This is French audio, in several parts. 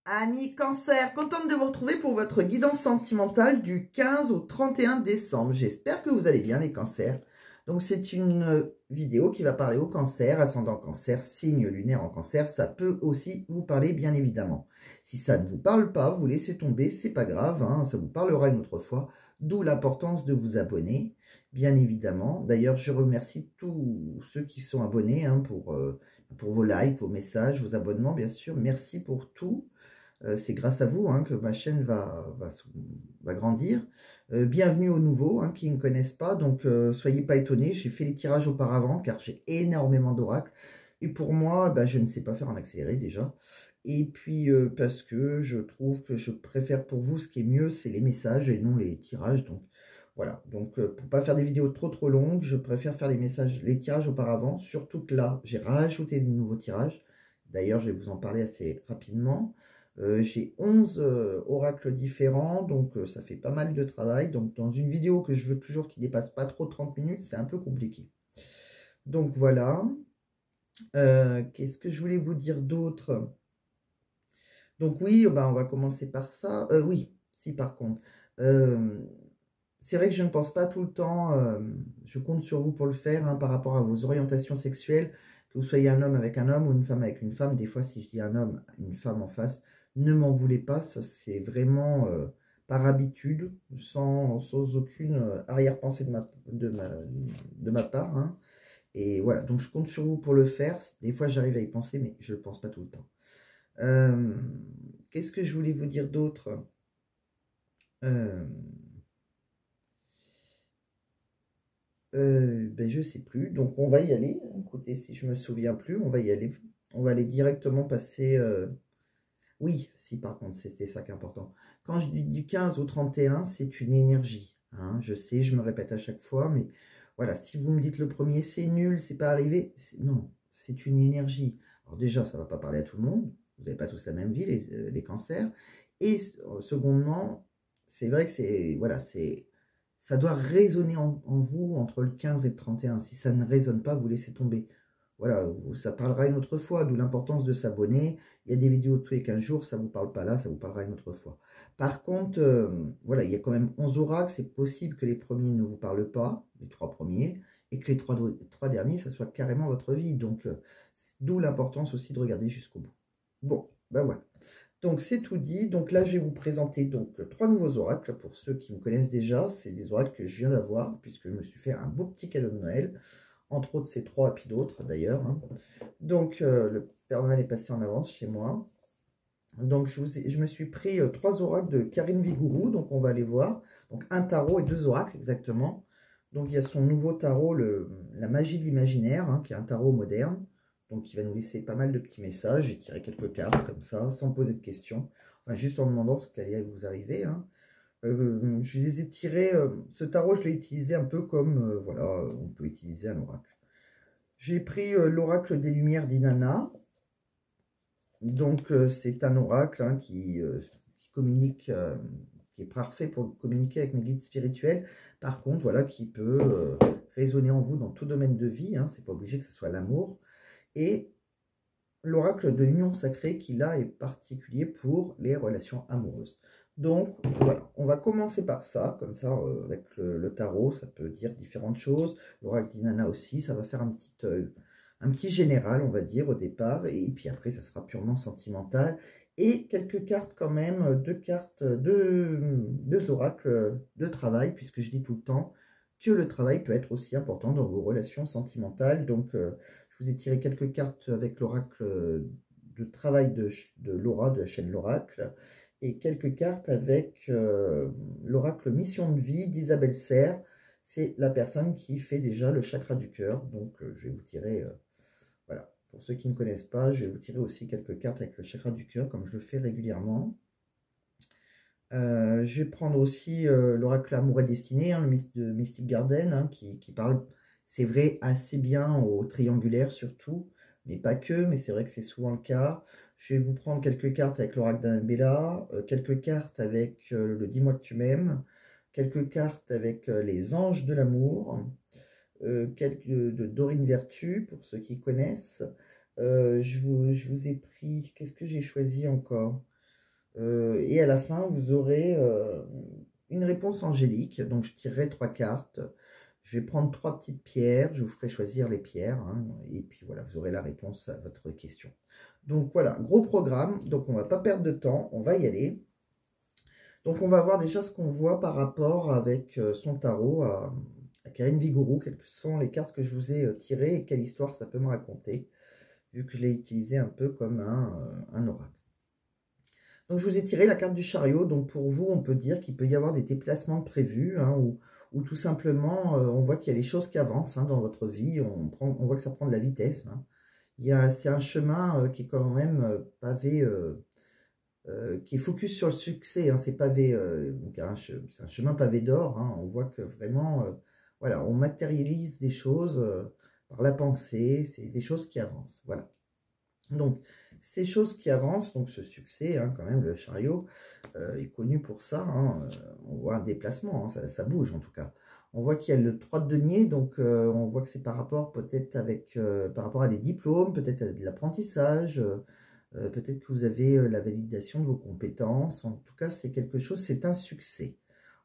Amis Cancer, contente de vous retrouver pour votre guidance sentimentale du 15 au 31 décembre. J'espère que vous allez bien les cancers. Donc c'est une vidéo qui va parler au cancer, ascendant cancer, signe lunaire en cancer. Ça peut aussi vous parler bien évidemment. Si ça ne vous parle pas, vous laissez tomber, c'est pas grave, hein, ça vous parlera une autre fois. D'où l'importance de vous abonner, bien évidemment. D'ailleurs, je remercie tous ceux qui sont abonnés hein, pour vos likes, vos messages, vos abonnements, bien sûr. Merci pour tout. C'est grâce à vous hein, que ma chaîne va grandir. Bienvenue aux nouveaux hein, qui ne me connaissent pas. Donc, soyez pas étonnés. J'ai fait les tirages auparavant car j'ai énormément d'oracles. Et pour moi, je ne sais pas faire en accéléré déjà. Et puis, parce que je trouve que je préfère pour vous, ce qui est mieux, c'est les messages et non les tirages. Donc, voilà. Donc, pour pas faire des vidéos trop longues, je préfère faire les tirages auparavant. Surtout que là, j'ai rajouté de nouveaux tirages. D'ailleurs, je vais vous en parler assez rapidement. J'ai 11 oracles différents, donc ça fait pas mal de travail. Donc dans une vidéo que je veux toujours qui dépasse pas trop 30 minutes, c'est un peu compliqué. Donc voilà. Qu'est-ce que je voulais vous dire d'autre? Donc oui, on va commencer par ça. Oui, si par contre. C'est vrai que je ne pense pas tout le temps, je compte sur vous pour le faire, hein, par rapport à vos orientations sexuelles, que vous soyez un homme avec un homme ou une femme avec une femme. Des fois, si je dis un homme, une femme en face, ne m'en voulez pas, ça c'est vraiment par habitude, sans aucune arrière-pensée de ma part. Hein. Et voilà, donc je compte sur vous pour le faire. Des fois, j'arrive à y penser, mais je ne le pense pas tout le temps. Qu'est-ce que je voulais vous dire d'autre je sais plus, donc on va y aller. Écoutez, si je me souviens plus, on va y aller. On va aller directement passer. Oui, si par contre, c'était ça qui est important. Quand je dis du 15 au 31, c'est une énergie. Hein. Je sais, je me répète à chaque fois, mais voilà, si vous me dites le premier, c'est nul, c'est pas arrivé. Non, c'est une énergie. Alors déjà, ça va pas parler à tout le monde. Vous n'avez pas tous la même vie, les cancers. Et secondement, c'est vrai que c'est voilà, ça doit résonner en vous entre le 15 et le 31. Si ça ne résonne pas, vous laissez tomber. Voilà, ça parlera une autre fois, d'où l'importance de s'abonner. Il y a des vidéos tous les 15 jours, ça ne vous parle pas là, ça vous parlera une autre fois. Par contre, voilà, il y a quand même 11 oracles, c'est possible que les premiers ne vous parlent pas, les 3 premiers, et que les 3 derniers, ça soit carrément votre vie. Donc, d'où l'importance aussi de regarder jusqu'au bout. Bon, voilà. Donc, c'est tout dit. Donc là, je vais vous présenter donc 3 nouveaux oracles. Pour ceux qui me connaissent déjà, c'est des oracles que je viens d'avoir, puisque je me suis fait un beau petit cadeau de Noël. Entre autres, ces 3 et puis d'autres, d'ailleurs. Hein. Donc, le Père Noël est passé en avance chez moi. Donc, je me suis pris 3 oracles de Karine Vigourou. Donc, on va aller voir. Donc, un tarot et 2 oracles, exactement. Donc, il y a son nouveau tarot, la magie de l'imaginaire, hein, qui est un tarot moderne. Donc, il va nous laisser pas mal de petits messages. J'ai tiré quelques cartes comme ça, sans poser de questions. Enfin, juste en demandant ce qui allait vous arriver. Hein. Je les ai tirés. Ce tarot, je l'ai utilisé un peu comme, voilà, on peut utiliser un oracle. J'ai pris l'oracle des Lumières d'Inanna. Donc, c'est un oracle hein, qui communique, qui est parfait pour communiquer avec mes guides spirituels. Par contre, voilà, qui peut résonner en vous dans tout domaine de vie. Hein, c'est pas obligé que ce soit l'amour. Et l'oracle de l'union sacrée qui, là, est particulier pour les relations amoureuses. Donc, voilà, on va commencer par ça, comme ça, avec le tarot, ça peut dire différentes choses. L'oracle d'Inanna aussi, ça va faire un petit général, on va dire, au départ, et puis après, ça sera purement sentimental. Et quelques cartes quand même, 2 cartes, 2 oracles de travail, puisque je dis tout le temps que le travail peut être aussi important dans vos relations sentimentales. Donc, je vous ai tiré quelques cartes avec l'oracle de travail de Laura, de la chaîne L'Oracle, et quelques cartes avec l'oracle Mission de vie d'Isabelle Serre. C'est la personne qui fait déjà le chakra du cœur. Donc, je vais vous tirer, voilà, pour ceux qui ne connaissent pas, je vais vous tirer aussi quelques cartes avec le chakra du cœur, comme je le fais régulièrement. Je vais prendre aussi l'oracle Amour et Destinée, hein, de Mystic Garden, hein, qui parle, c'est vrai, assez bien au triangulaire surtout, mais pas que, mais c'est vrai que c'est souvent le cas. Je vais vous prendre quelques cartes avec l'oracle d'Annabella, quelques cartes avec le Dis-moi que tu m'aimes, quelques cartes avec les anges de l'amour, quelques de Dorine Vertu, pour ceux qui connaissent. Je vous ai pris, qu'est-ce que j'ai choisi encore? Et à la fin, vous aurez une réponse angélique. Donc, je tirerai 3 cartes. Je vais prendre 3 petites pierres. Je vous ferai choisir les pierres. Hein, et puis voilà, vous aurez la réponse à votre question. Donc voilà, gros programme. Donc, on ne va pas perdre de temps. On va y aller. Donc, on va voir déjà ce qu'on voit par rapport avec son tarot à Karine Vigouroux. Quelles sont les cartes que je vous ai tirées et quelle histoire ça peut me raconter, vu que je l'ai utilisé un peu comme un oracle. Donc, je vous ai tiré la carte du chariot. Donc, pour vous, on peut dire qu'il peut y avoir des déplacements prévus, hein, ou tout simplement, on voit qu'il y a des choses qui avancent, hein, dans votre vie. On voit que ça prend de la vitesse. Hein. C'est un chemin qui est quand même pavé, qui est focus sur le succès. Hein, c'est pavé, c'est un chemin pavé d'or. Hein. On voit que vraiment, voilà, on matérialise des choses par la pensée. C'est des choses qui avancent. Voilà. Donc, ces choses qui avancent, donc ce succès, hein, quand même, le chariot est connu pour ça. Hein, on voit un déplacement, hein, ça bouge en tout cas. On voit qu'il y a le 3 de denier, donc on voit que c'est par rapport peut-être par rapport à des diplômes, peut-être à de l'apprentissage, peut-être que vous avez la validation de vos compétences. En tout cas, c'est quelque chose, c'est un succès.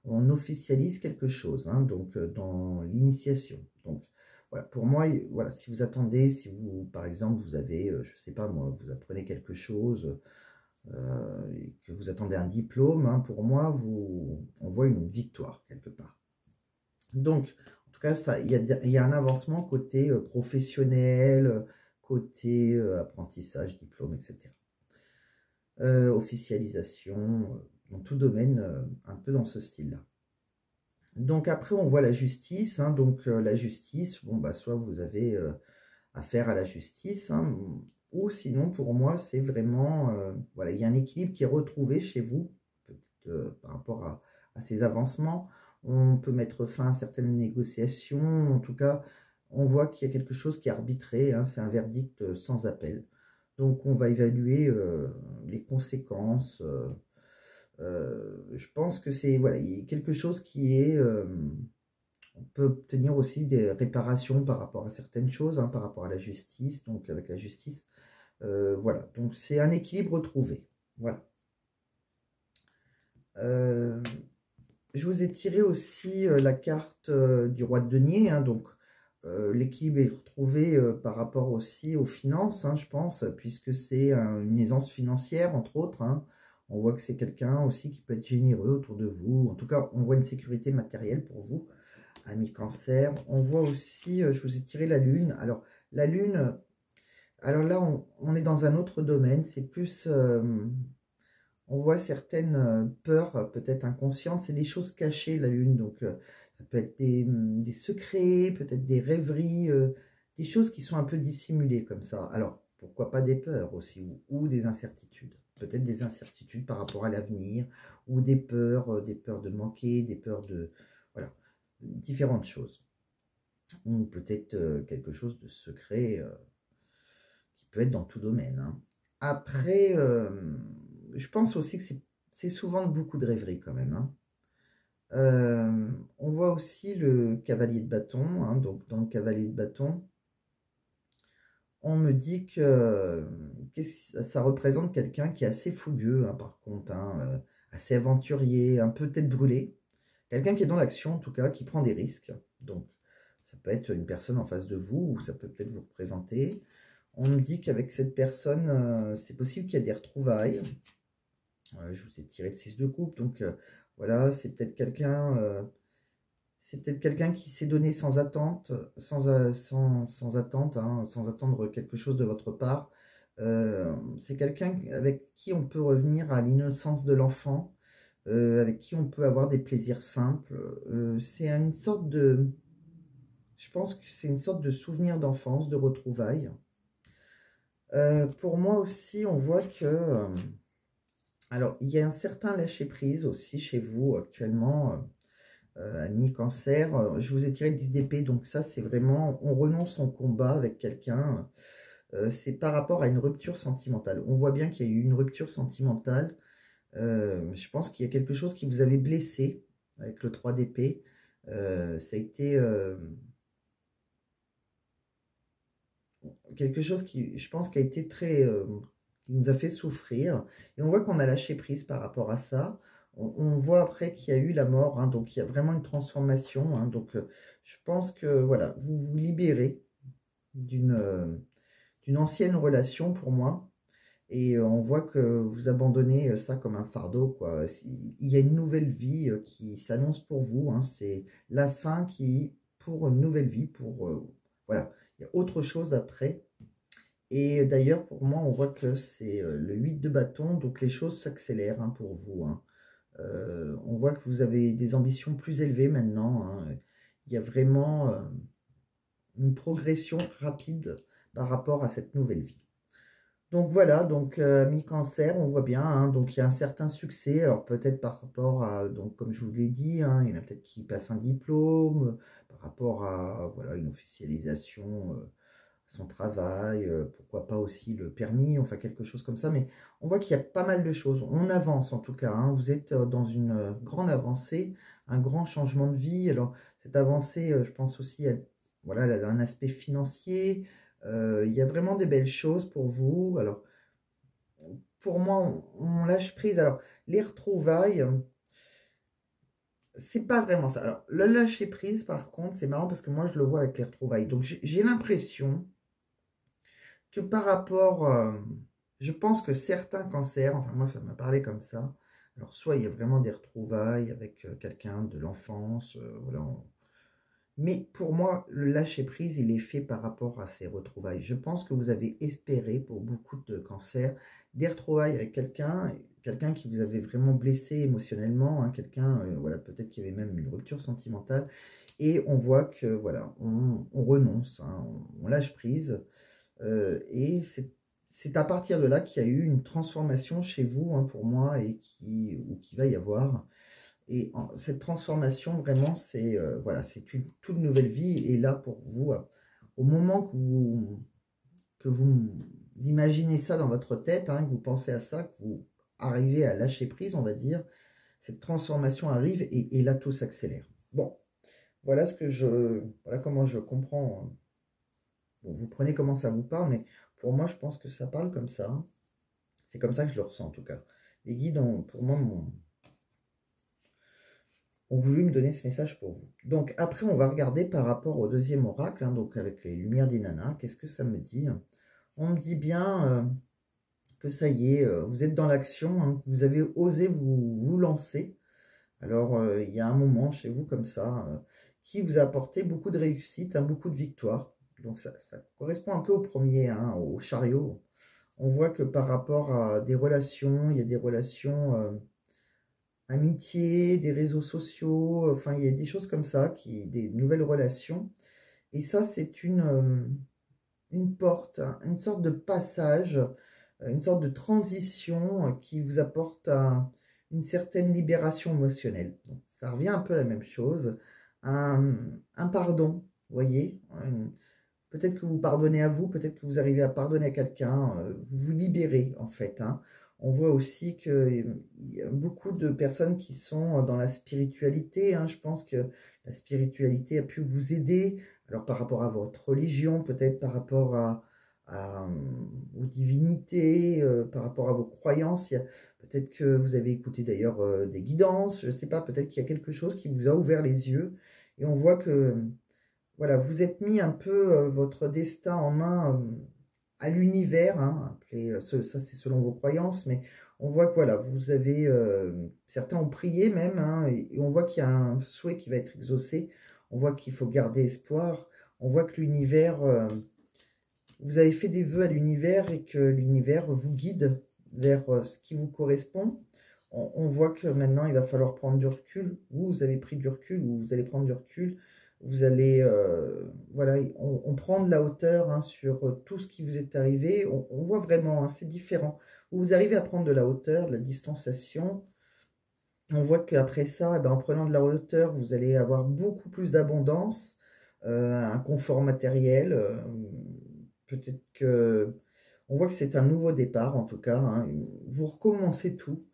On officialise quelque chose, hein, donc dans l'initiation. Donc, voilà, pour moi, voilà, si vous attendez, si vous, par exemple, vous avez, je ne sais pas moi, vous apprenez quelque chose, et que vous attendez un diplôme, hein, pour moi, on voit une victoire quelque part. Donc, en tout cas, il y a un avancement côté professionnel, côté apprentissage, diplôme, etc. Officialisation, dans tout domaine, un peu dans ce style-là. Donc après, on voit la justice. Hein, donc la justice, bon, bah, soit vous avez affaire à la justice, hein, ou sinon, pour moi, c'est vraiment, voilà, il y a un équilibre qui est retrouvé chez vous, par rapport à ces avancements. On peut mettre fin à certaines négociations. En tout cas, on voit qu'il y a quelque chose qui est arbitré. Hein, c'est un verdict sans appel. Donc, on va évaluer les conséquences. Je pense que c'est, voilà, il y a quelque chose qui est... on peut obtenir aussi des réparations par rapport à certaines choses, hein, par rapport à la justice, donc avec la justice. Voilà, donc c'est un équilibre retrouvé. Voilà. Je vous ai tiré aussi la carte du roi de denier, hein, donc l'équilibre est retrouvé par rapport aussi aux finances, hein, je pense, puisque c'est une aisance financière, entre autres. Hein. On voit que c'est quelqu'un aussi qui peut être généreux autour de vous. En tout cas, on voit une sécurité matérielle pour vous, ami cancer. On voit aussi, je vous ai tiré la lune. Alors, la lune, alors là, on est dans un autre domaine. C'est plus, on voit certaines peurs, peut-être inconscientes. C'est des choses cachées, la lune. Donc, ça peut être des secrets, peut-être des rêveries, des choses qui sont un peu dissimulées comme ça. Alors, pourquoi pas des peurs aussi, ou des incertitudes. Peut-être des incertitudes par rapport à l'avenir, ou des peurs de manquer, des peurs de... Voilà, différentes choses. Ou peut-être quelque chose de secret qui peut être dans tout domaine. Hein. Après, je pense aussi que c'est souvent beaucoup de rêveries quand même. Hein. On voit aussi le cavalier de bâton. Hein, donc dans le cavalier de bâton, on me dit que ça représente quelqu'un qui est assez fougueux, hein, par contre, hein, assez aventurier, un peu tête brûlée. Quelqu'un qui est dans l'action, en tout cas, qui prend des risques. Donc, ça peut être une personne en face de vous, ou ça peut peut-être vous représenter. On me dit qu'avec cette personne, c'est possible qu'il y ait des retrouvailles. Je vous ai tiré le 6 de coupe, donc voilà, c'est peut-être quelqu'un qui s'est donné sans attente, sans attente, hein, sans attendre quelque chose de votre part. C'est quelqu'un avec qui on peut revenir à l'innocence de l'enfant, avec qui on peut avoir des plaisirs simples. C'est une sorte de... Je pense que c'est une sorte de souvenir d'enfance, de retrouvailles. Pour moi aussi, on voit que... alors, il y a un certain lâcher-prise aussi chez vous actuellement, ami cancer. Je vous ai tiré le 10 d'épée, donc ça, c'est vraiment... On renonce en combat avec quelqu'un. C'est par rapport à une rupture sentimentale. On voit bien qu'il y a eu une rupture sentimentale. Je pense qu'il y a quelque chose qui vous avait blessé avec le 3 d'épée. Ça a été... quelque chose qui, je pense, qui a été très, qui nous a fait souffrir. Et on voit qu'on a lâché prise par rapport à ça. On voit après qu'il y a eu la mort, hein, donc il y a vraiment une transformation. Hein, donc je pense que voilà, vous vous libérez d'une ancienne relation pour moi. Et on voit que vous abandonnez ça comme un fardeau, quoi. Il y a une nouvelle vie qui s'annonce pour vous. Hein, c'est la fin pour une nouvelle vie, voilà. Il y a autre chose après. Et d'ailleurs, pour moi, on voit que c'est le 8 de bâton, donc les choses s'accélèrent, hein, pour vous. Hein. On voit que vous avez des ambitions plus élevées maintenant. Hein. Il y a vraiment une progression rapide par rapport à cette nouvelle vie. Donc voilà, donc mi-cancer, on voit bien, hein, donc il y a un certain succès, alors peut-être par rapport à, donc comme je vous l'ai dit, hein, il y en a peut-être qui passent un diplôme, par rapport à voilà, une officialisation à son travail, pourquoi pas aussi le permis, enfin quelque chose comme ça, mais on voit qu'il y a pas mal de choses, on avance en tout cas, hein, vous êtes dans une grande avancée, un grand changement de vie, alors cette avancée, je pense aussi, voilà, elle a un aspect financier. Il y a vraiment des belles choses pour vous. Alors, pour moi, on lâche prise. Alors, les retrouvailles, c'est pas vraiment ça. Alors, le lâcher prise, par contre, c'est marrant parce que moi, je le vois avec les retrouvailles. Donc, j'ai l'impression que par rapport... je pense que certains cancers, enfin, moi, ça m'a parlé comme ça. Alors, soit il y a vraiment des retrouvailles avec quelqu'un de l'enfance, voilà, mais pour moi, le lâcher-prise, il est fait par rapport à ces retrouvailles. Je pense que vous avez espéré, pour beaucoup de cancers, des retrouvailles avec quelqu'un qui vous avait vraiment blessé émotionnellement, hein, quelqu'un, voilà, peut-être qu'il y avait même une rupture sentimentale, et on voit que, voilà, on renonce, hein, on lâche prise, et c'est à partir de là qu'il y a eu une transformation chez vous, hein, pour moi, et ou qui va y avoir. Et cette transformation, vraiment, c'est voilà, c'est une toute nouvelle vie. Et là, pour vous, au moment que vous imaginez ça dans votre tête, hein, que vous pensez à ça, que vous arrivez à lâcher prise, on va dire, cette transformation arrive et là, tout s'accélère. Bon, voilà voilà comment je comprends. Hein. Bon, vous prenez comment ça vous parle, mais pour moi, je pense que ça parle comme ça. Hein. C'est comme ça que je le ressens, en tout cas. Les guides, pour moi, ont voulu me donner ce message pour vous. Donc après, on va regarder par rapport au deuxième oracle, hein, donc avec les lumières d'Inanna, qu'est-ce que ça me dit? On me dit bien que ça y est, vous êtes dans l'action, hein, vous avez osé vous lancer. Alors, il y a un moment chez vous comme ça, qui vous a apporté beaucoup de réussite, hein, beaucoup de victoires. Donc ça correspond un peu au premier, hein, au chariot. On voit que par rapport à des relations, il y a des relations... amitié, des réseaux sociaux, enfin il y a des choses comme ça, des nouvelles relations. Et ça, c'est une porte, hein, une sorte de passage, une sorte de transition qui vous apporte une certaine libération émotionnelle. Donc, ça revient un peu à la même chose. Un pardon, vous voyez. Peut-être que vous pardonnez à vous, peut-être que vous arrivez à pardonner à quelqu'un, vous vous libérez en fait. Hein. On voit aussi qu'il y a beaucoup de personnes qui sont dans la spiritualité. Hein. Je pense que la spiritualité a pu vous aider. Alors par rapport à votre religion, peut-être par rapport à vos divinités, par rapport à vos croyances. Peut-être que vous avez écouté d'ailleurs des guidances, je ne sais pas, peut-être qu'il y a quelque chose qui vous a ouvert les yeux. Et on voit que voilà, vous êtes mis un peu votre destin en main à l'univers, hein, ça c'est selon vos croyances, mais on voit que voilà, vous avez, certains ont prié même, hein, et on voit qu'il y a un souhait qui va être exaucé, on voit qu'il faut garder espoir, on voit que l'univers, vous avez fait des vœux à l'univers et que l'univers vous guide vers ce qui vous correspond. On voit que maintenant il va falloir prendre du recul, vous avez pris du recul, ou vous allez prendre du recul, vous allez, voilà, on prend de la hauteur, hein, sur tout ce qui vous est arrivé. On voit vraiment, hein, c'est différent. Vous arrivez à prendre de la hauteur, de la distanciation. On voit qu'après ça, eh ben, en prenant de la hauteur, vous allez avoir beaucoup plus d'abondance, un confort matériel. Peut-être que... On voit que c'est un nouveau départ, en tout cas. Hein. Vous recommencez tout.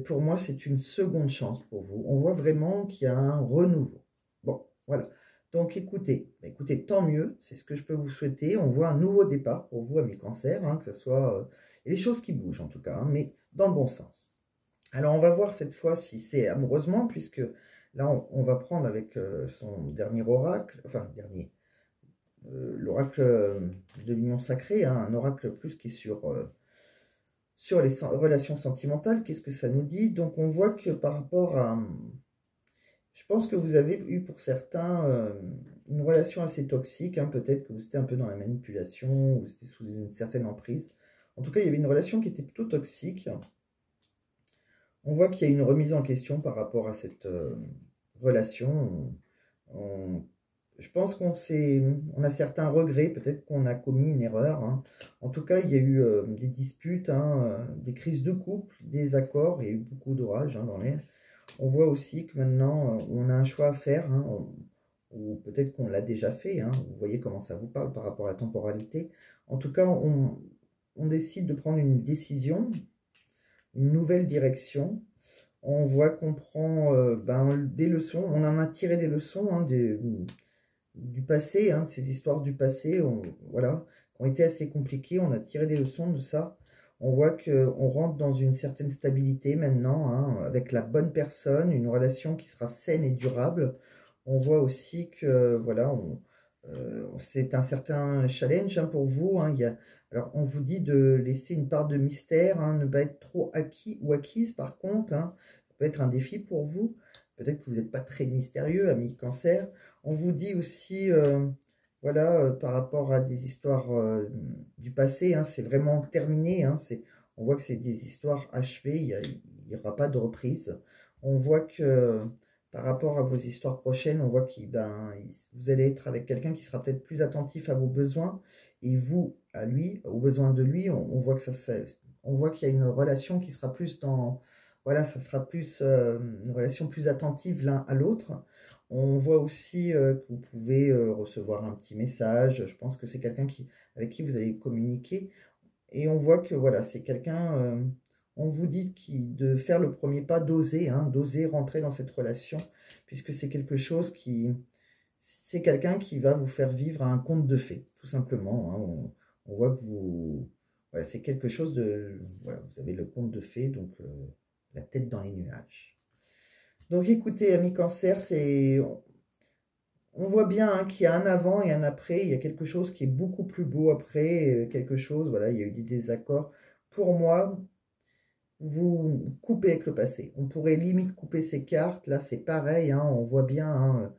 Pour moi, c'est une seconde chance pour vous. On voit vraiment qu'il y a un renouveau. Bon, voilà. Donc, écoutez, tant mieux. C'est ce que je peux vous souhaiter. On voit un nouveau départ pour vous, amis cancers, hein, que ce soit Et les choses qui bougent en tout cas, hein, mais dans le bon sens. Alors on va voir cette fois si c'est amoureusement, puisque là on va prendre avec son dernier oracle, enfin dernier, l'oracle de l'union sacrée, hein, un oracle plus qui est sur les relations sentimentales. Qu'est-ce que ça nous dit? Donc on voit que par rapport à... Je pense que vous avez eu pour certains une relation assez toxique, hein, peut-être que vous étiez un peu dans la manipulation, vous étiez sous une certaine emprise. En tout cas, il y avait une relation qui était plutôt toxique. On voit qu'il y a une remise en question par rapport à cette relation. Je pense on a certains regrets, peut-être qu'on a commis une erreur, hein. En tout cas, il y a eu des disputes, hein, des crises de couple, des accords, il y a eu beaucoup d'orages, hein, dans l'air. On voit aussi que maintenant, on a un choix à faire, hein, ou peut-être qu'on l'a déjà fait, hein. Vous voyez comment ça vous parle par rapport à la temporalité. En tout cas, on décide de prendre une décision, une nouvelle direction. On voit qu'on prend des leçons, on en a tiré des leçons, hein, du passé, hein, de ces histoires du passé, voilà, qui ont été assez compliquées. On a tiré des leçons de ça. On voit qu'on rentre dans une certaine stabilité maintenant, hein, avec la bonne personne, une relation qui sera saine et durable. On voit aussi que, voilà, c'est un certain challenge, hein, pour vous, hein. Alors, on vous dit de laisser une part de mystère, hein, ne pas être trop acquis ou acquise, par contre, hein. Ça peut être un défi pour vous. Peut-être que vous n'êtes pas très mystérieux, ami Cancer. On vous dit aussi, voilà, par rapport à des histoires du passé, hein, c'est vraiment terminé, hein, on voit que c'est des histoires achevées, il n'y aura pas de reprise. On voit que par rapport à vos histoires prochaines, on voit que vous allez être avec quelqu'un qui sera peut-être plus attentif à vos besoins, et vous, à lui, aux besoins de lui. On voit que on voit qu'il y a une relation qui sera plus dans... Voilà, ça sera plus une relation plus attentive l'un à l'autre. On voit aussi que vous pouvez recevoir un petit message. Je pense que c'est quelqu'un avec qui vous allez communiquer. Et on voit que voilà, c'est quelqu'un, on vous dit de faire le premier pas, d'oser, hein, d'oser rentrer dans cette relation, puisque c'est quelque chose c'est quelqu'un qui va vous faire vivre un conte de fées, tout simplement, hein. On voit que voilà, c'est quelque chose de, voilà, vous avez le conte de fées, donc la tête dans les nuages. Donc écoutez, amis Cancer, on voit bien, hein, qu'il y a un avant et un après. Il y a quelque chose qui est beaucoup plus beau après. Quelque chose, voilà, il y a eu des désaccords. Pour moi, vous coupez avec le passé. On pourrait limite couper ces cartes. Là, c'est pareil, hein, on voit bien, hein,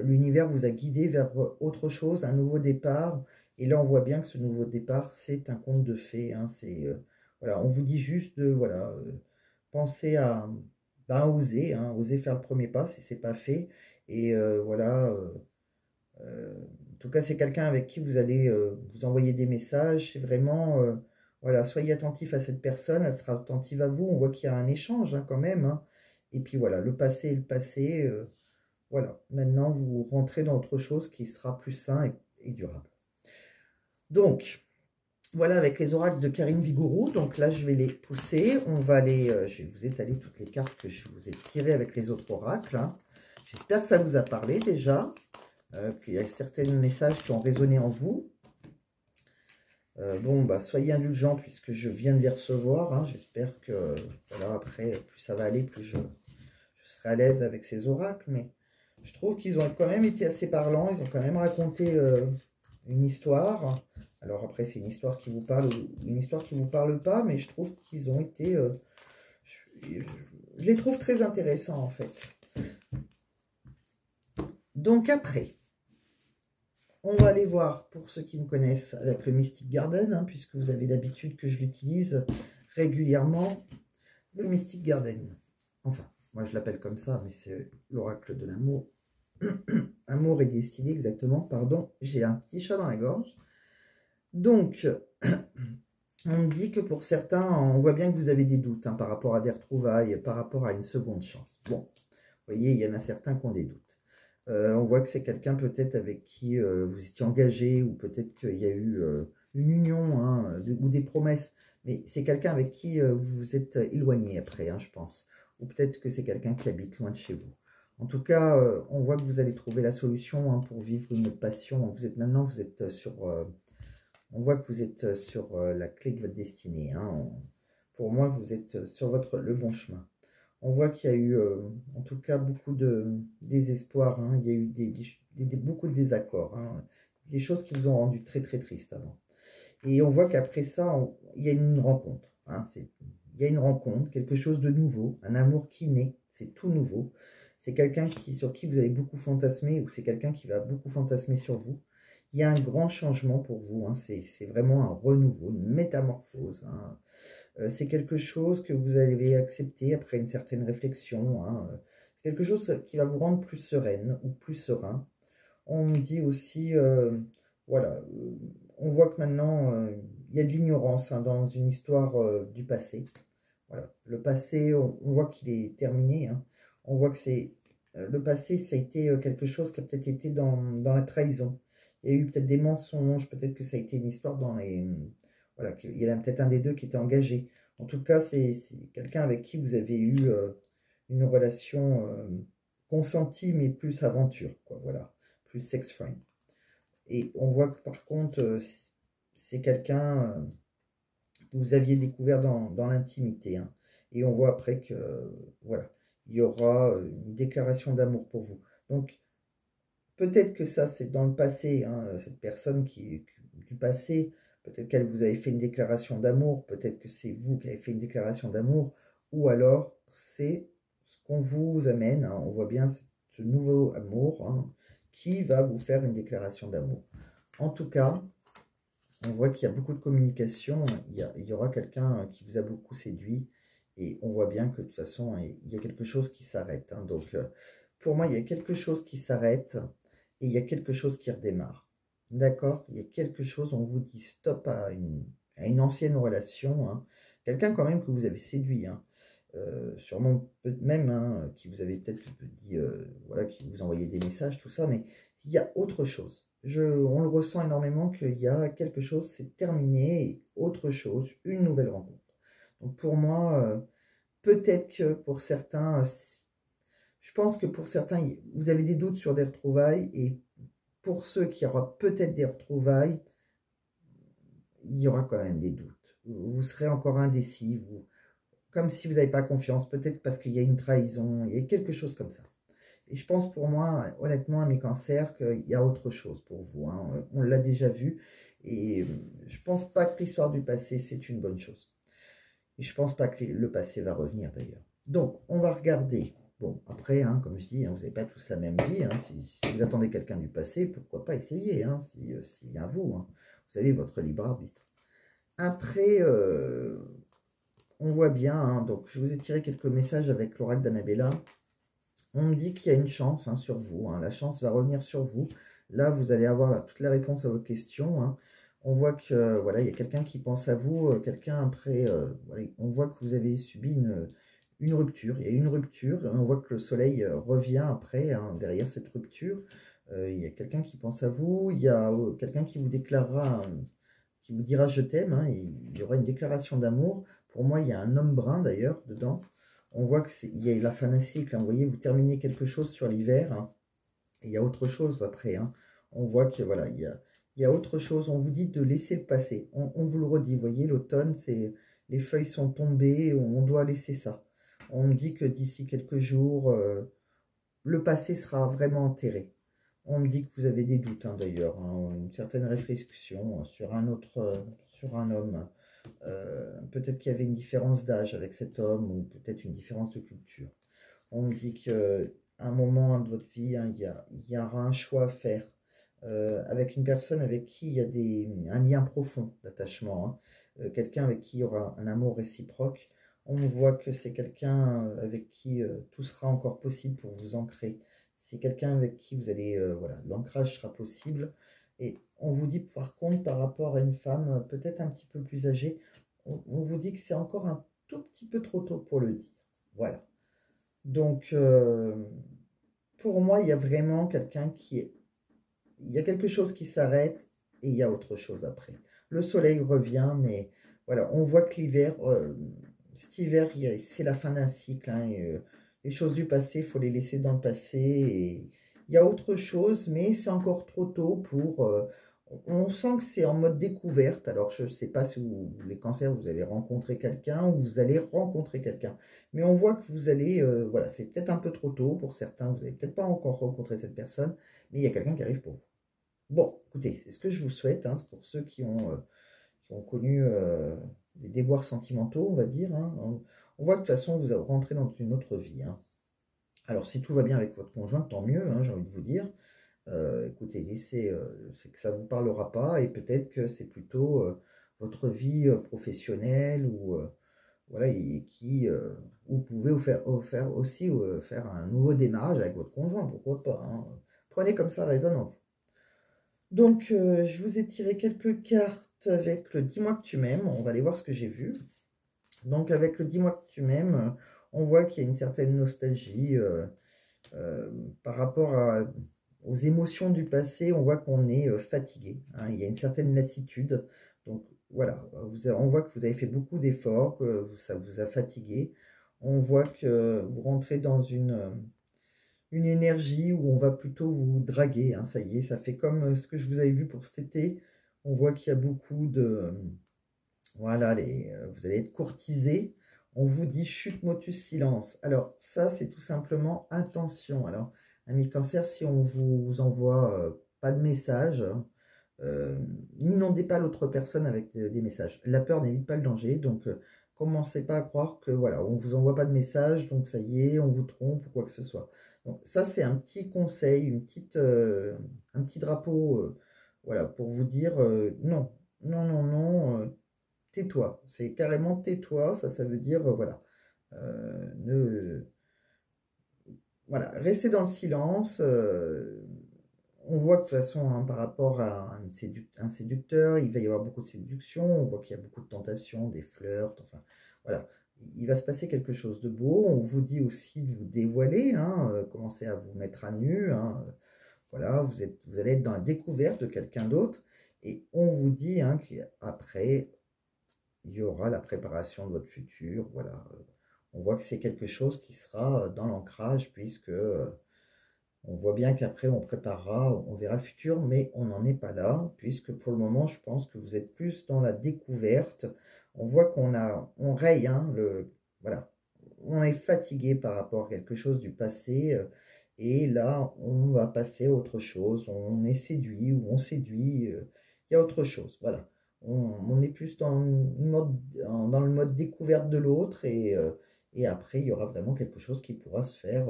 l'univers vous a guidé vers autre chose, un nouveau départ. Et là, on voit bien que ce nouveau départ, c'est un conte de fées, hein. Voilà, on vous dit juste de, voilà, penser à oser, hein, oser faire le premier pas si c'est pas fait. Et voilà, en tout cas, c'est quelqu'un avec qui vous allez vous envoyer des messages. C'est vraiment, voilà, soyez attentif à cette personne, elle sera attentive à vous. On voit qu'il y a un échange, hein, quand même, hein. Et puis voilà, le passé est le passé. Voilà, maintenant vous rentrez dans autre chose qui sera plus sain et durable. Donc, voilà avec les oracles de Karine Vigourou. Donc là, je vais les pousser. On va je vais vous étaler toutes les cartes que je vous ai tirées avec les autres oracles, hein. J'espère que ça vous a parlé déjà, qu'il y a certains messages qui ont résonné en vous. Bon, bah, soyez indulgents puisque je viens de les recevoir, hein. J'espère que, voilà, après, plus ça va aller, plus je serai à l'aise avec ces oracles. Mais je trouve qu'ils ont quand même été assez parlants. Ils ont quand même raconté une histoire. Alors après, c'est une histoire qui vous parle ou une histoire qui ne vous parle pas, mais je trouve qu'ils ont été... je les trouve très intéressants, en fait. Donc après, on va aller voir, pour ceux qui me connaissent, avec le Mystic Garden, hein, puisque vous avez l'habitude que je l'utilise régulièrement, le Mystic Garden. Enfin, moi je l'appelle comme ça, mais c'est l'oracle de l'amour. Amour et destinée, exactement, pardon, j'ai un petit chat dans la gorge. Donc, on me dit que pour certains, on voit bien que vous avez des doutes, hein, par rapport à des retrouvailles, par rapport à une seconde chance. Bon, vous voyez, il y en a certains qui ont des doutes. On voit que c'est quelqu'un peut-être avec qui vous étiez engagé, ou peut-être qu'il y a eu une union, hein, ou des promesses. Mais c'est quelqu'un avec qui vous vous êtes éloigné après, hein, je pense. Ou peut-être que c'est quelqu'un qui habite loin de chez vous. En tout cas, on voit que vous allez trouver la solution, hein, pour vivre une passion. Maintenant, vous êtes sur On voit que vous êtes sur la clé de votre destinée. Hein. Pour moi, vous êtes sur le bon chemin. On voit qu'il y a eu, en tout cas, beaucoup de désespoir. Hein. Il y a eu beaucoup de désaccords. Hein. Des choses qui vous ont rendu très, très triste avant. Et on voit qu'après ça, il y a une rencontre. Hein. Il y a une rencontre, quelque chose de nouveau, un amour qui naît. C'est tout nouveau. C'est quelqu'un sur qui vous avez beaucoup fantasmé ou c'est quelqu'un qui va beaucoup fantasmer sur vous. Il y a un grand changement pour vous. Hein. C'est vraiment un renouveau, une métamorphose. Hein. C'est quelque chose que vous avez accepté après une certaine réflexion. Hein. Quelque chose qui va vous rendre plus sereine ou plus serein. On me dit aussi, voilà, on voit que maintenant, il y a de l'ignorance hein, dans une histoire du passé. Voilà, le passé, on voit qu'il est terminé. Hein. On voit que c'est le passé, ça a été quelque chose qui a peut-être été dans la trahison. Il y a eu peut-être des mensonges, peut-être que ça a été une histoire dans les... Voilà, il y en a peut-être un des deux qui était engagé. En tout cas, c'est quelqu'un avec qui vous avez eu une relation consentie, mais plus aventure, quoi, voilà, plus sex friend. Et on voit que par contre, c'est quelqu'un que vous aviez découvert dans l'intimité. Hein. Et on voit après que, voilà, il y aura une déclaration d'amour pour vous. Donc, peut-être que ça, c'est dans le passé, hein, cette personne du passé, peut-être qu'elle vous avait fait une déclaration d'amour, peut-être que c'est vous qui avez fait une déclaration d'amour, ou alors c'est ce qu'on vous amène, hein, on voit bien ce nouveau amour hein, qui va vous faire une déclaration d'amour. En tout cas, on voit qu'il y a beaucoup de communication, il y aura quelqu'un qui vous a beaucoup séduit, et on voit bien que de toute façon, il y a quelque chose qui s'arrête. Hein, donc, pour moi, il y a quelque chose qui s'arrête, et il y a quelque chose qui redémarre. D'accord? Il y a quelque chose, on vous dit stop à une ancienne relation, hein, quelqu'un quand même que vous avez séduit, hein, sûrement même, hein, qui vous avez peut-être dit, voilà, qui vous envoyait des messages, tout ça, mais il y a autre chose. On le ressent énormément qu'il y a quelque chose, c'est terminé, et autre chose, une nouvelle rencontre. Donc pour moi, peut-être que pour certains, je pense que pour certains, vous avez des doutes sur des retrouvailles, et pour ceux qui aura peut-être des retrouvailles, il y aura quand même des doutes. Vous serez encore indécis, comme si vous n'avez pas confiance, peut-être parce qu'il y a une trahison, il y a quelque chose comme ça. Et je pense pour moi, honnêtement, à mes cancers, qu'il y a autre chose pour vous. Hein. On l'a déjà vu. Et je pense pas que l'histoire du passé, c'est une bonne chose. Et je pense pas que le passé va revenir d'ailleurs. Donc, on va regarder. Bon, après, hein, comme je dis, hein, vous n'avez pas tous la même vie. Hein. Si vous attendez quelqu'un du passé, pourquoi pas essayer, hein, s'il vient à vous. Hein. Vous avez votre libre arbitre. Après, on voit bien, hein, donc je vous ai tiré quelques messages avec l'oracle d'Annabella. On me dit qu'il y a une chance hein, sur vous. Hein. La chance va revenir sur vous. Là, vous allez avoir là, toutes les réponses à vos questions. Hein. On voit que voilà, il y a quelqu'un qui pense à vous. Quelqu'un après, voilà, on voit que vous avez subi une rupture. Il y a une rupture. On voit que le soleil revient après, hein, derrière cette rupture. Il y a quelqu'un qui pense à vous. Il y a quelqu'un qui vous déclarera, qui vous dira je t'aime. Hein, il y aura une déclaration d'amour. Pour moi, il y a un homme brun d'ailleurs dedans. On voit qu'il y a la fin d'un cycle. Hein. Vous voyez, vous terminez quelque chose sur l'hiver. Hein, et il y a autre chose après. Hein. On voit que voilà, il y a autre chose. On vous dit de laisser le passer. On vous le redit. Vous voyez, l'automne, les feuilles sont tombées. On doit laisser ça. On me dit que d'ici quelques jours, le passé sera vraiment enterré. On me dit que vous avez des doutes hein, d'ailleurs. Hein, une certaine réflexion sur sur un homme. Peut-être qu'il y avait une différence d'âge avec cet homme ou peut-être une différence de culture. On me dit qu'à un moment de votre vie, hein, il y aura un choix à faire avec une personne avec qui il y a un lien profond d'attachement. Hein. Quelqu'un avec qui il y aura un amour réciproque. On voit que c'est quelqu'un avec qui tout sera encore possible pour vous ancrer. C'est quelqu'un avec qui vous allez, voilà, l'ancrage sera possible. Et on vous dit par contre, par rapport à une femme peut-être un petit peu plus âgée, on vous dit que c'est encore un tout petit peu trop tôt pour le dire. Voilà. Donc, pour moi, il y a vraiment quelqu'un qui est... Il y a quelque chose qui s'arrête et il y a autre chose après. Le soleil revient, mais voilà, on voit que l'hiver, cet hiver, c'est la fin d'un cycle. Hein, et, les choses du passé, il faut les laisser dans le passé. Et il y a autre chose, mais c'est encore trop tôt pour... On sent que c'est en mode découverte. Alors, je ne sais pas si les cancers, vous avez rencontré quelqu'un ou vous allez rencontrer quelqu'un. Mais on voit que vous allez, voilà, c'est peut-être un peu trop tôt pour certains. Vous n'avez peut-être pas encore rencontré cette personne, mais il y a quelqu'un qui arrive pour vous. Bon, écoutez, c'est ce que je vous souhaite. Hein, c'est pour ceux qui ont connu des déboires sentimentaux, on va dire. Hein. On voit que de toute façon, vous rentrez dans une autre vie. Hein. Alors, si tout va bien avec votre conjoint, tant mieux, hein, j'ai envie de vous dire. Écoutez, c'est que ça ne vous parlera pas et peut-être que c'est plutôt votre vie professionnelle ou voilà, et qui vous pouvez faire aussi faire un nouveau démarrage avec votre conjoint, pourquoi pas. Hein. Prenez comme ça résonne en vous. Donc, je vous ai tiré quelques cartes avec le dis-moi que tu m'aimes. On va aller voir ce que j'ai vu. Donc, avec le dis-moi que tu m'aimes, on voit qu'il y a une certaine nostalgie par rapport aux émotions du passé. On voit qu'on est fatigué. Hein, il y a une certaine lassitude. Donc, voilà, on voit que vous avez fait beaucoup d'efforts, que ça vous a fatigué. On voit que vous rentrez dans une énergie où on va plutôt vous draguer. Hein, ça y est, ça fait comme ce que je vous avais vu pour cet été. On voit qu'il y a beaucoup de... Voilà, vous allez être courtisé. On vous dit chute, motus, silence. Alors, ça, c'est tout simplement intention. Alors, ami cancer, si on vous envoie pas de message, n'inondez pas l'autre personne avec des messages. La peur n'évite pas le danger, donc commencez pas à croire que, voilà, on vous envoie pas de message, donc ça y est, on vous trompe ou quoi que ce soit. Donc, ça, c'est un petit conseil, un petit drapeau, voilà, pour vous dire non, non, non, non, tais-toi. C'est carrément tais-toi, ça veut dire, voilà, voilà, restez dans le silence. On voit que de toute façon, hein, par rapport à un séducteur, il va y avoir beaucoup de séduction. On voit qu'il y a beaucoup de tentations, des flirts. Enfin, voilà, il va se passer quelque chose de beau. On vous dit aussi de vous dévoiler, hein, commencez à vous mettre à nu. Hein, voilà, vous allez être dans la découverte de quelqu'un d'autre. Et on vous dit hein, qu'après, il y aura la préparation de votre futur. Voilà, on voit que c'est quelque chose qui sera dans l'ancrage, puisque on voit bien qu'après on préparera, on verra le futur, mais on n'en est pas là, puisque pour le moment, je pense que vous êtes plus dans la découverte. On voit on raye, hein, voilà, on est fatigué par rapport à quelque chose du passé, et là, on va passer à autre chose. On est séduit ou on séduit, il y a autre chose, voilà. On est plus dans le mode découverte de l'autre, et après, il y aura vraiment quelque chose qui pourra se faire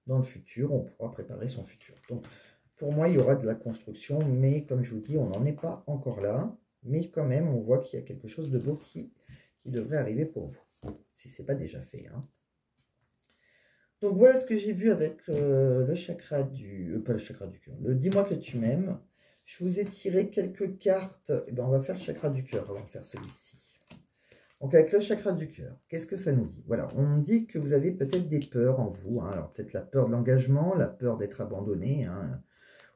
dans le futur, on pourra préparer son futur. Donc, pour moi, il y aura de la construction, mais comme je vous dis, on n'en est pas encore là. Mais quand même, on voit qu'il y a quelque chose de beau qui devrait arriver pour vous, si ce n'est pas déjà fait. Hein. Donc, voilà ce que j'ai vu avec le chakra pas le chakra du cœur, le dis-moi que tu m'aimes. Je vous ai tiré quelques cartes. Eh ben, on va faire le chakra du cœur avant de faire celui-ci. Donc, avec le chakra du cœur, qu'est-ce que ça nous dit? Voilà, on dit que vous avez peut-être des peurs en vous. Hein. Alors, peut-être la peur de l'engagement, la peur d'être abandonné. Hein.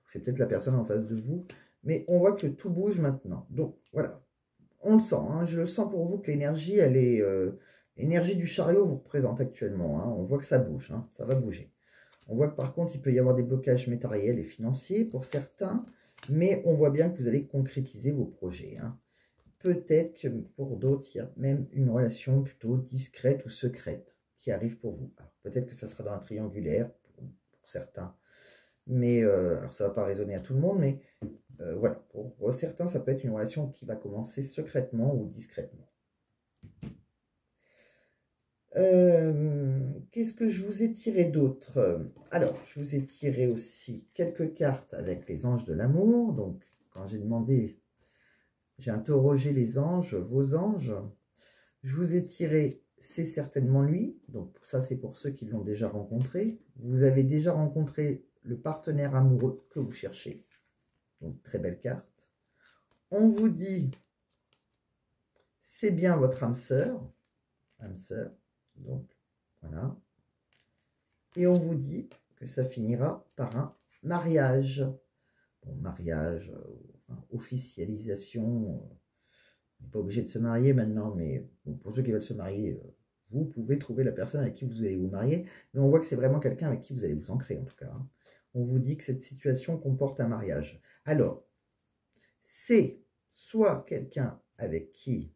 C'est peut-être la personne en face de vous. Mais on voit que tout bouge maintenant. Donc, voilà, on le sent. Hein. Je le sens pour vous que l'énergie, elle est... l'énergie du chariot vous représente actuellement. Hein. On voit que ça bouge, hein. Ça va bouger. On voit que par contre, il peut y avoir des blocages matériels et financiers pour certains. Mais on voit bien que vous allez concrétiser vos projets. Hein. Peut-être que pour d'autres, il y a même une relation plutôt discrète ou secrète qui arrive pour vous. Peut-être que ça sera dans un triangulaire pour certains. Mais alors ça ne va pas résonner à tout le monde, mais voilà. Pour certains, ça peut être une relation qui va commencer secrètement ou discrètement. Qu'est-ce que je vous ai tiré d'autre? Alors, je vous ai tiré aussi quelques cartes avec les anges de l'amour. Donc, quand j'ai demandé... J'ai interrogé les anges, vos anges. Je vous ai tiré, c'est certainement lui. Donc ça, c'est pour ceux qui l'ont déjà rencontré. Vous avez déjà rencontré le partenaire amoureux que vous cherchez. Donc très belle carte. On vous dit, c'est bien votre âme sœur. Âme sœur. Donc voilà. Et on vous dit que ça finira par un mariage. Bon, mariage, enfin, officialisation. On n'est pas obligé de se marier maintenant, mais bon, pour ceux qui veulent se marier, vous pouvez trouver la personne avec qui vous allez vous marier. Mais on voit que c'est vraiment quelqu'un avec qui vous allez vous ancrer, en tout cas. Hein. On vous dit que cette situation comporte un mariage. Alors, c'est soit quelqu'un avec qui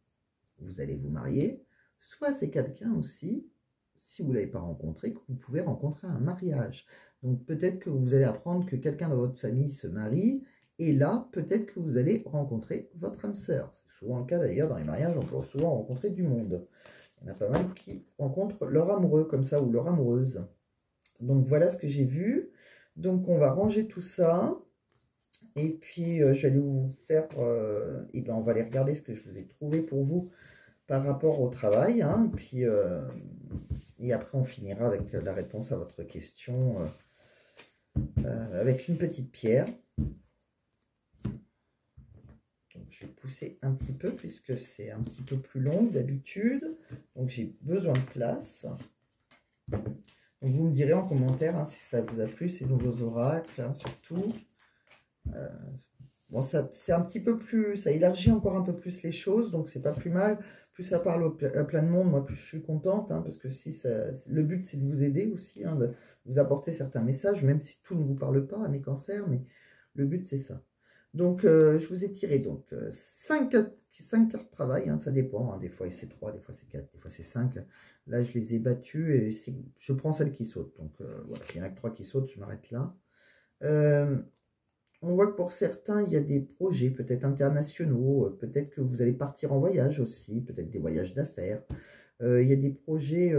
vous allez vous marier, soit c'est quelqu'un aussi, si vous ne l'avez pas rencontré, que vous pouvez rencontrer à un mariage. Donc peut-être que vous allez apprendre que quelqu'un dans votre famille se marie, et là, peut-être que vous allez rencontrer votre âme sœur. C'est souvent le cas d'ailleurs dans les mariages, on peut souvent rencontrer du monde. Il y en a pas mal qui rencontrent leur amoureux comme ça, ou leur amoureuse. Donc voilà ce que j'ai vu. Donc on va ranger tout ça. Et puis je vais aller vous faire, et ben on va aller regarder ce que je vous ai trouvé pour vous par rapport au travail. Hein, et après on finira avec la réponse à votre question avec une petite pierre. Donc, je vais pousser un petit peu puisque c'est un petit peu plus long que d'habitude. Donc j'ai besoin de place. Donc vous me direz en commentaire hein, si ça vous a plu, ces nouveaux oracles, hein, surtout. Bon, c'est un petit peu plus, ça élargit encore un peu plus les choses, donc c'est pas plus mal. Plus ça parle à plein de monde, moi plus je suis contente, hein, parce que si ça, le but c'est de vous aider aussi, hein, de vous apporter certains messages, même si tout ne vous parle pas à mes cancers, mais le but c'est ça. Donc je vous ai tiré donc 5 cartes de travail, hein, ça dépend, hein, des fois c'est 3, des fois c'est 4, des fois c'est 5. Là je les ai battues et je prends celle qui saute, donc voilà, s'il y en a que 3 qui sautent, je m'arrête là. On voit que pour certains, il y a des projets peut-être internationaux, peut-être que vous allez partir en voyage aussi, peut-être des voyages d'affaires. Il y a des projets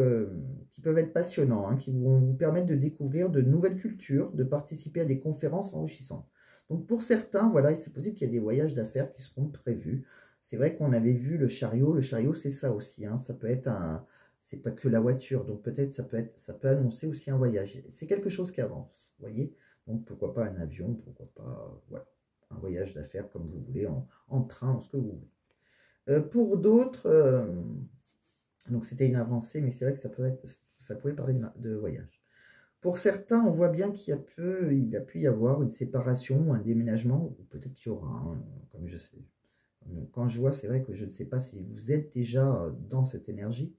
qui peuvent être passionnants, hein, qui vont vous permettre de découvrir de nouvelles cultures, de participer à des conférences enrichissantes. Donc pour certains, voilà, c'est possible qu'il y ait des voyages d'affaires qui seront prévus. C'est vrai qu'on avait vu le chariot c'est ça aussi, hein, ça peut être un... C'est pas que la voiture, donc peut-être ça peut annoncer aussi un voyage. C'est quelque chose qui avance, vous voyez. Donc pourquoi pas un avion, pourquoi pas voilà, un voyage d'affaires comme vous voulez, en train, ce que vous voulez. Pour d'autres, donc c'était une avancée, mais c'est vrai que ça pouvait parler de voyage. Pour certains, on voit bien qu'il a pu y avoir une séparation, un déménagement, ou peut-être qu'il y aura, hein, comme je sais. Quand je vois, c'est vrai que je ne sais pas si vous êtes déjà dans cette énergie,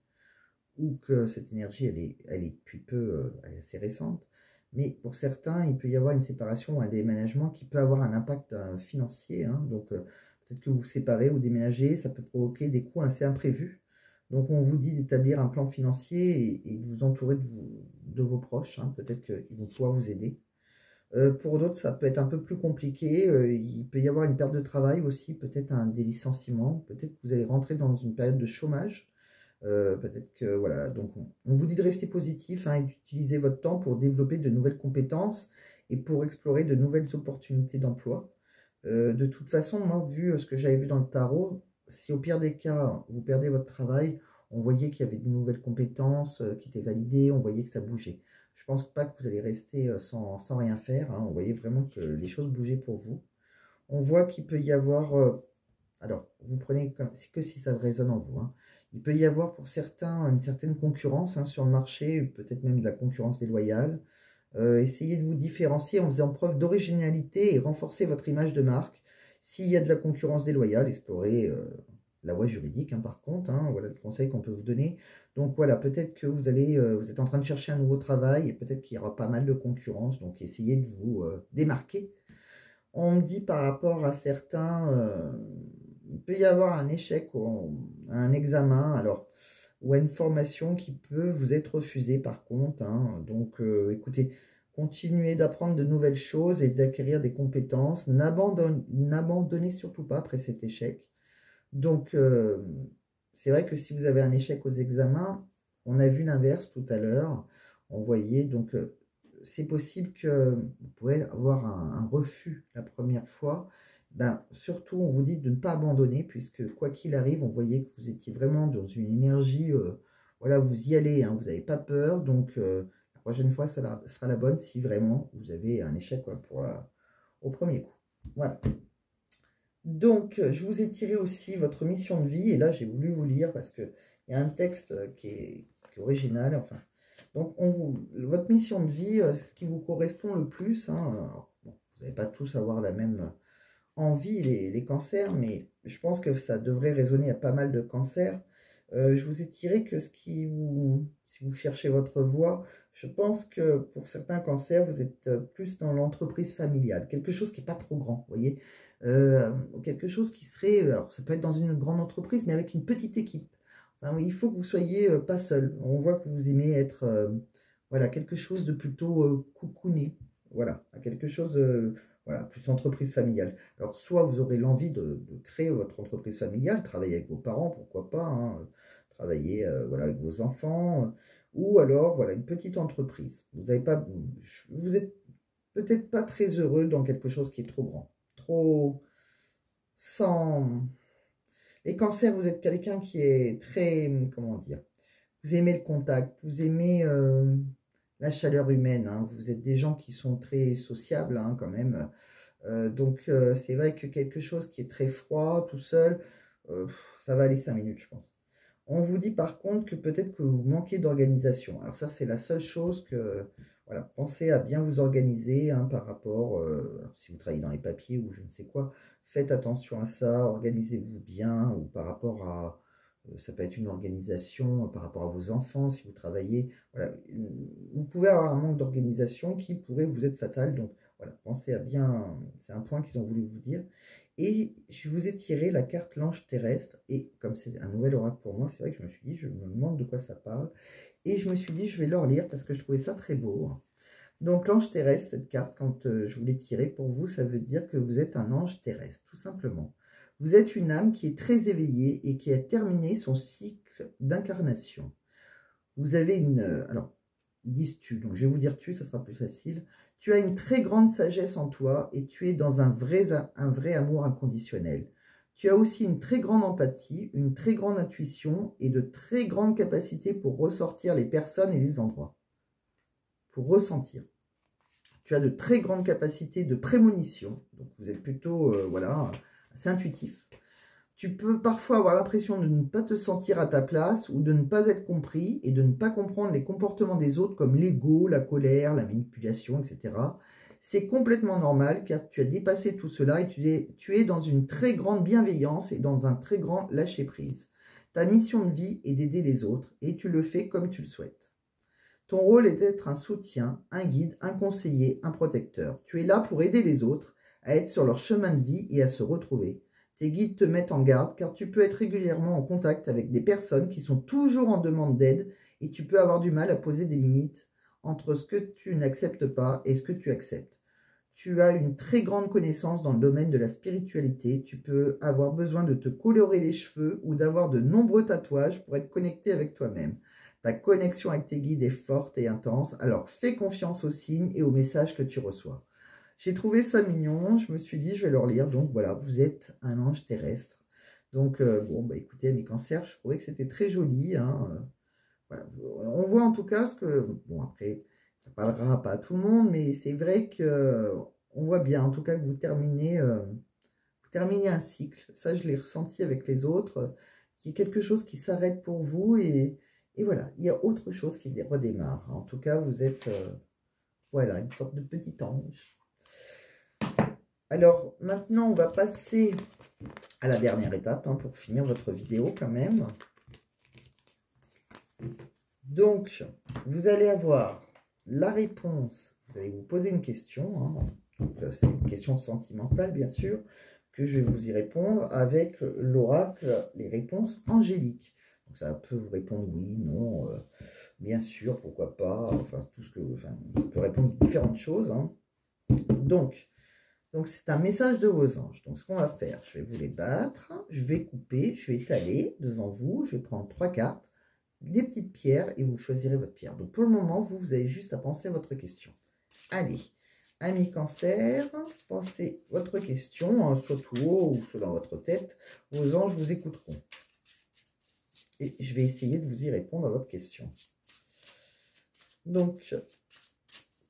ou que cette énergie, elle est depuis peu, elle est assez récente. Mais pour certains, il peut y avoir une séparation ou un déménagement qui peut avoir un impact financier. Hein. Donc, peut-être que vous vous séparez ou déménagez, ça peut provoquer des coûts assez imprévus. Donc, on vous dit d'établir un plan financier et de vous entourer de vos proches. Hein. Peut-être qu'ils vont pouvoir vous aider. Pour d'autres, ça peut être un peu plus compliqué. Il peut y avoir une perte de travail aussi, peut-être des licenciements. Peut-être que vous allez rentrer dans une période de chômage. Peut-être que, voilà, donc on vous dit de rester positif hein, et d'utiliser votre temps pour développer de nouvelles compétences et pour explorer de nouvelles opportunités d'emploi. De toute façon, moi, vu ce que j'avais vu dans le tarot, si au pire des cas, vous perdez votre travail, on voyait qu'il y avait de nouvelles compétences qui étaient validées, on voyait que ça bougeait. Je pense pas que vous allez rester sans rien faire, hein, on voyait vraiment que les choses bougeaient pour vous. On voit qu'il peut y avoir... alors, vous prenez comme que si ça résonne en vous, hein. Il peut y avoir pour certains une certaine concurrence hein, sur le marché, peut-être même de la concurrence déloyale. Essayez de vous différencier en faisant preuve d'originalité et renforcer votre image de marque. S'il y a de la concurrence déloyale, explorez la voie juridique par contre. Hein, voilà le conseil qu'on peut vous donner. Donc voilà, peut-être que vous êtes en train de chercher un nouveau travail et peut-être qu'il y aura pas mal de concurrence. Donc essayez de vous démarquer. On me dit par rapport à certains, il peut y avoir un échec à un examen, alors, ou à une formation qui peut vous être refusée par contre. Hein. Donc, écoutez, continuez d'apprendre de nouvelles choses et d'acquérir des compétences. N'abandonnez surtout pas après cet échec. Donc, c'est vrai que si vous avez un échec aux examens, on a vu l'inverse tout à l'heure. On voyait donc c'est possible que vous pouvez avoir un refus la première fois. Ben, surtout, on vous dit de ne pas abandonner, puisque quoi qu'il arrive, on voyait que vous étiez vraiment dans une énergie, voilà, vous y allez, hein, vous n'avez pas peur, donc la prochaine fois, ça sera la bonne si vraiment vous avez un échec quoi, au premier coup. Voilà. Donc, je vous ai tiré aussi votre mission de vie, et là, j'ai voulu vous lire, parce qu'il y a un texte qui est original, enfin... Donc, votre mission de vie, ce qui vous correspond le plus, hein, alors, bon, vous n'allez pas tous avoir la même envie, les cancers, mais je pense que ça devrait résonner à pas mal de cancers. Je vous ai tiré que si vous cherchez votre voie, je pense que pour certains cancers, vous êtes plus dans l'entreprise familiale. Quelque chose qui n'est pas trop grand, vous voyez. Quelque chose qui serait, alors ça peut être dans une grande entreprise, mais avec une petite équipe. Enfin, oui, il faut que vous soyez pas seul. On voit que vous aimez être, voilà, quelque chose de plutôt cocooné. Voilà, quelque chose, voilà, plus entreprise familiale. Alors, soit vous aurez l'envie de créer votre entreprise familiale, travailler avec vos parents, pourquoi pas, hein, travailler voilà, avec vos enfants, ou alors, voilà, une petite entreprise. Vous êtes peut-être pas très heureux dans quelque chose qui est trop grand, trop sans... Les cancers, vous êtes quelqu'un qui est très, comment dire, vous aimez le contact, vous aimez la chaleur humaine, hein, vous êtes des gens qui sont très sociables hein, quand même. Donc c'est vrai que quelque chose qui est très froid, tout seul, ça va aller 5 minutes, je pense. On vous dit par contre que peut-être que vous manquez d'organisation. Alors ça, c'est la seule chose que... Voilà, pensez à bien vous organiser hein, par rapport, si vous travaillez dans les papiers ou je ne sais quoi, faites attention à ça, organisez-vous bien ou par rapport à... ça peut être une organisation par rapport à vos enfants, si vous travaillez. Voilà, vous pouvez avoir un manque d'organisation qui pourrait vous être fatal. Donc voilà, pensez à bien... C'est un point qu'ils ont voulu vous dire. Et je vous ai tiré la carte l'ange terrestre. Et comme c'est un nouvel oracle pour moi, c'est vrai que je me suis dit, je me demande de quoi ça parle. Et je me suis dit, je vais leur lire parce que je trouvais ça très beau. Donc l'ange terrestre, cette carte, quand je vous l'ai tirée, pour vous, ça veut dire que vous êtes un ange terrestre, tout simplement. Vous êtes une âme qui est très éveillée et qui a terminé son cycle d'incarnation. Vous avez une... alors, ils disent tu, donc je vais vous dire tu, ça sera plus facile. Tu as une très grande sagesse en toi et tu es dans un vrai amour inconditionnel. Tu as aussi une très grande empathie, une très grande intuition et de très grandes capacités pour ressortir les personnes et les endroits. Pour ressentir. Tu as de très grandes capacités de prémonition. Donc vous êtes plutôt, voilà, assez intuitif. Tu peux parfois avoir l'impression de ne pas te sentir à ta place ou de ne pas être compris et de ne pas comprendre les comportements des autres comme l'ego, la colère, la manipulation, etc. C'est complètement normal car tu as dépassé tout cela et tu es dans une très grande bienveillance et dans un très grand lâcher-prise. Ta mission de vie est d'aider les autres et tu le fais comme tu le souhaites. Ton rôle est d'être un soutien, un guide, un conseiller, un protecteur. Tu es là pour aider les autres à être sur leur chemin de vie et à se retrouver. Tes guides te mettent en garde car tu peux être régulièrement en contact avec des personnes qui sont toujours en demande d'aide et tu peux avoir du mal à poser des limites entre ce que tu n'acceptes pas et ce que tu acceptes. Tu as une très grande connaissance dans le domaine de la spiritualité. Tu peux avoir besoin de te colorer les cheveux ou d'avoir de nombreux tatouages pour être connecté avec toi-même. Ta connexion avec tes guides est forte et intense, alors fais confiance aux signes et aux messages que tu reçois. J'ai trouvé ça mignon, je me suis dit, je vais leur lire. Donc voilà, vous êtes un ange terrestre. Donc, bon, bah écoutez, mes cancers, je trouvais que c'était très joli. Hein. Voilà. On voit en tout cas ce que... Bon, après, ça parlera pas à tout le monde, mais c'est vrai que on voit bien, en tout cas, que vous terminez un cycle. Ça, je l'ai ressenti avec les autres. Il y a quelque chose qui s'arrête pour vous et voilà, il y a autre chose qui redémarre. En tout cas, vous êtes, voilà, une sorte de petit ange. Alors, maintenant, on va passer à la dernière étape, hein, pour finir votre vidéo quand même. Donc, vous allez avoir la réponse. Vous allez vous poser une question. Hein. C'est une question sentimentale, bien sûr, que je vais vous y répondre avec l'oracle, les réponses angéliques. Donc, ça peut vous répondre oui, non, bien sûr, pourquoi pas. Enfin, tout ce que... Enfin, ça peut répondre différentes choses. Hein. Donc, c'est un message de vos anges. Donc, ce qu'on va faire, je vais vous les battre, je vais couper, je vais étaler devant vous, je vais prendre 3 cartes, des petites pierres, et vous choisirez votre pierre. Donc, pour le moment, vous avez juste à penser à votre question. Allez, amis cancer, pensez votre question, hein, soit tout haut ou soit dans votre tête. Vos anges vous écouteront. Et je vais essayer de vous y répondre à votre question. Donc,